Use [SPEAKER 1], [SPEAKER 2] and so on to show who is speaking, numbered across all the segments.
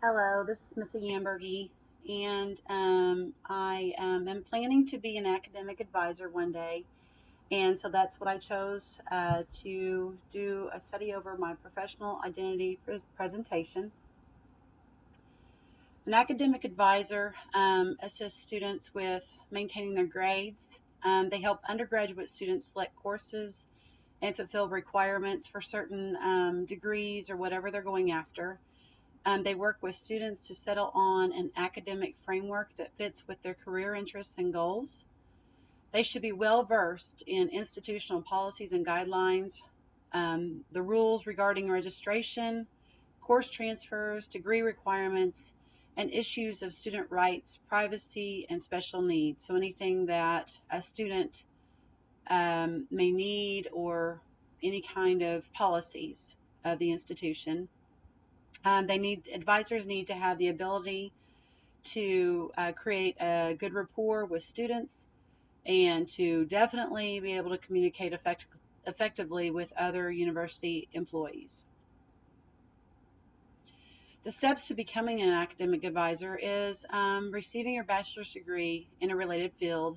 [SPEAKER 1] Hello, this is Missy Amburgey, and I am planning to be an academic advisor one day, and so that's what I chose to do a study over my professional identity presentation. An academic advisor assists students with maintaining their grades. They help undergraduate students select courses and fulfill requirements for certain degrees or whatever they're going after. They work with students to settle on an academic framework that fits with their career interests and goals. They should be well versed in institutional policies and guidelines, the rules regarding registration, course transfers, degree requirements, and issues of student rights, privacy, and special needs. So anything that a student may need or any kind of policies of the institution. Advisors need to have the ability to create a good rapport with students and to definitely be able to communicate effectively with other university employees. The steps to becoming an academic advisor is receiving your bachelor's degree in a related field,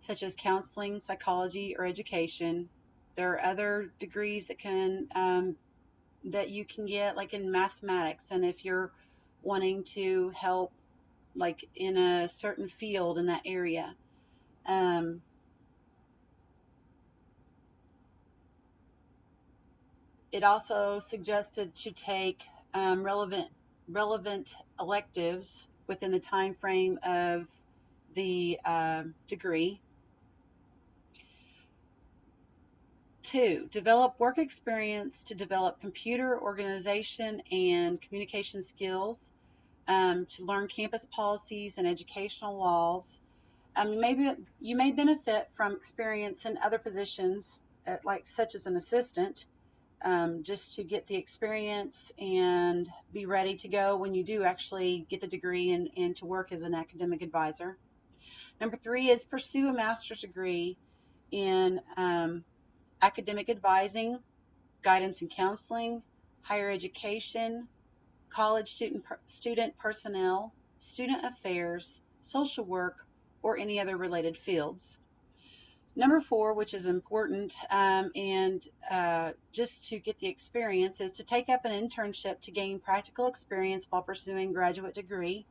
[SPEAKER 1] such as counseling, psychology, or education. There are other degrees that you can get, like in mathematics, and if you're wanting to help like in a certain field in that area. Um, it also suggested to take relevant electives within the time frame of the degree. Two, develop work experience to develop computer organization and communication skills, to learn campus policies and educational laws. Maybe you may benefit from experience in other positions, like such as an assistant, just to get the experience and be ready to go when you do actually get the degree and to work as an academic advisor. Number three is pursue a master's degree in academic advising, guidance and counseling, higher education, college student personnel, student affairs, social work, or any other related fields. Number four, which is important, and just to get the experience, is to take up an internship to gain practical experience while pursuing graduate degree.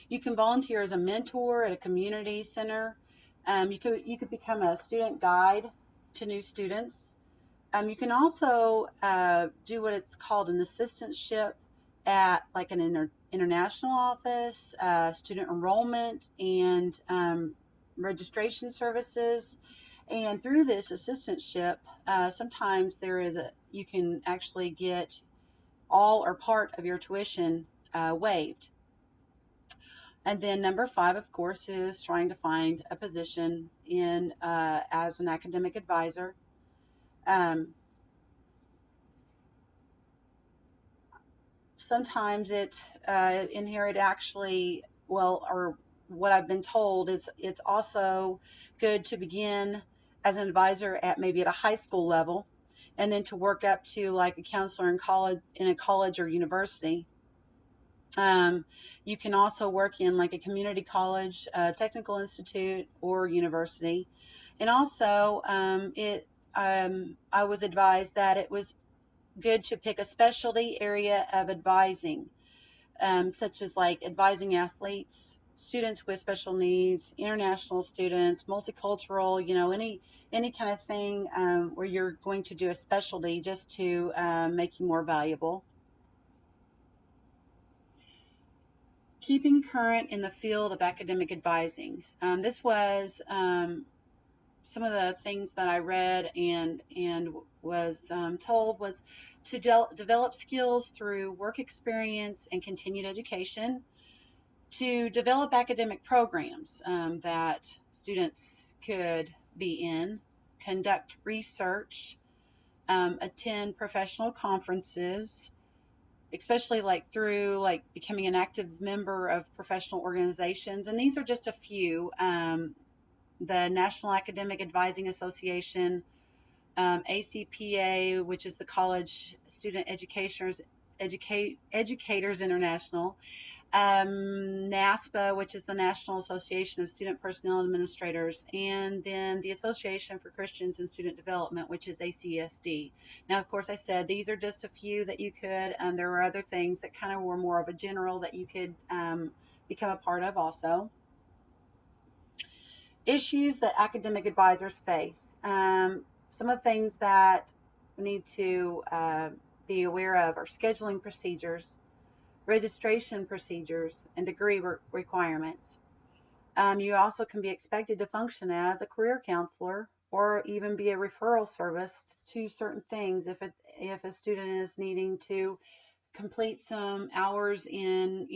[SPEAKER 1] You can volunteer as a mentor at a community center. You could become a student guide to new students. You can also do what it's called an assistantship at like an international office, student enrollment, and registration services. And through this assistantship, sometimes you can actually get all or part of your tuition waived. And then number five, of course, is trying to find a position in as an academic advisor. Um, Sometimes in here it actually, well, or what I've been told is it's also good to begin as an advisor at maybe at a high school level, and then to work up to like a counselor in a college or university. um, you can also work in like a community college, technical institute, or university. And also I was advised that it was good to pick a specialty area of advising, such as like advising athletes, students with special needs, international students, multicultural, any kind of thing where you're going to do a specialty just to make you more valuable. Keeping current in the field of academic advising. This was some of the things that I read and was told was to develop skills through work experience and continued education, to develop academic programs that students could be in, conduct research, attend professional conferences, especially like through like becoming an active member of professional organizations. And these are just a few. The National Academic Advising Association, ACPA, which is the College Student Educators International, NASPA, which is the National Association of Student Personnel Administrators, and then the Association for Christians in Student Development, which is ACSD. Now, of course, I said these are just a few that you could, and there were other things that kind of were more of a general that you could become a part of also. Issues that academic advisors face. Some of the things that we need to be aware of are scheduling procedures, registration procedures, and degree requirements. You also can be expected to function as a career counselor or even be a referral service to certain things if a student is needing to complete some hours in,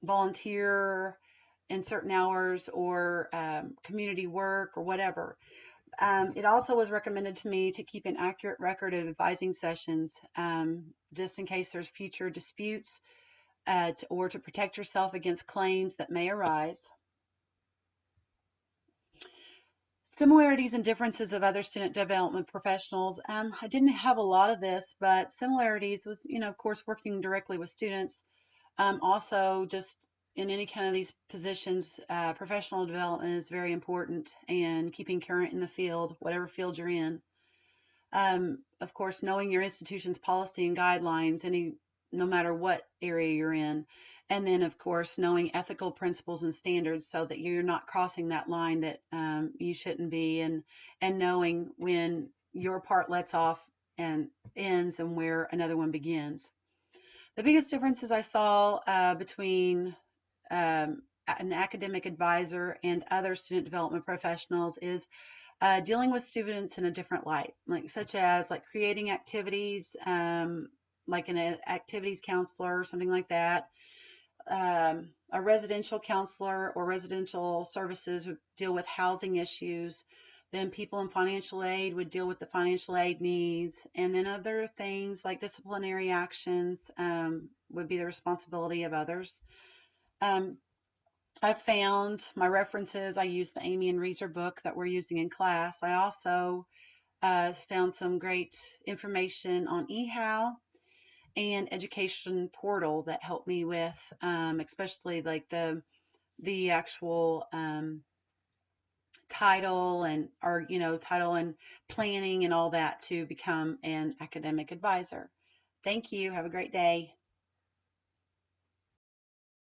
[SPEAKER 1] volunteer in certain hours or community work or whatever. It also was recommended to me to keep an accurate record of advising sessions just in case there's future disputes or to protect yourself against claims that may arise. Similarities and differences of other student development professionals. I didn't have a lot of this, but similarities was, of course, working directly with students. Also, just in any kind of these positions, professional development is very important, and keeping current in the field, whatever field you're in. Of course, knowing your institution's policy and guidelines, no matter what area you're in. And then, of course, knowing ethical principles and standards so that you're not crossing that line that you shouldn't be, and knowing when your part lets off and ends and where another one begins. The biggest differences I saw between an academic advisor and other student development professionals is dealing with students in a different light, such as creating activities, like an activities counselor or something like that. A residential counselor or residential services would deal with housing issues. Then people in financial aid would deal with the financial aid needs. And then other things like disciplinary actions would be the responsibility of others. I found my references. I used the Amy and Reeser book that we're using in class. I also found some great information on eHow and education portal that helped me with, especially the actual title and title and planning and all that to become an academic advisor. Thank you. Have a great day.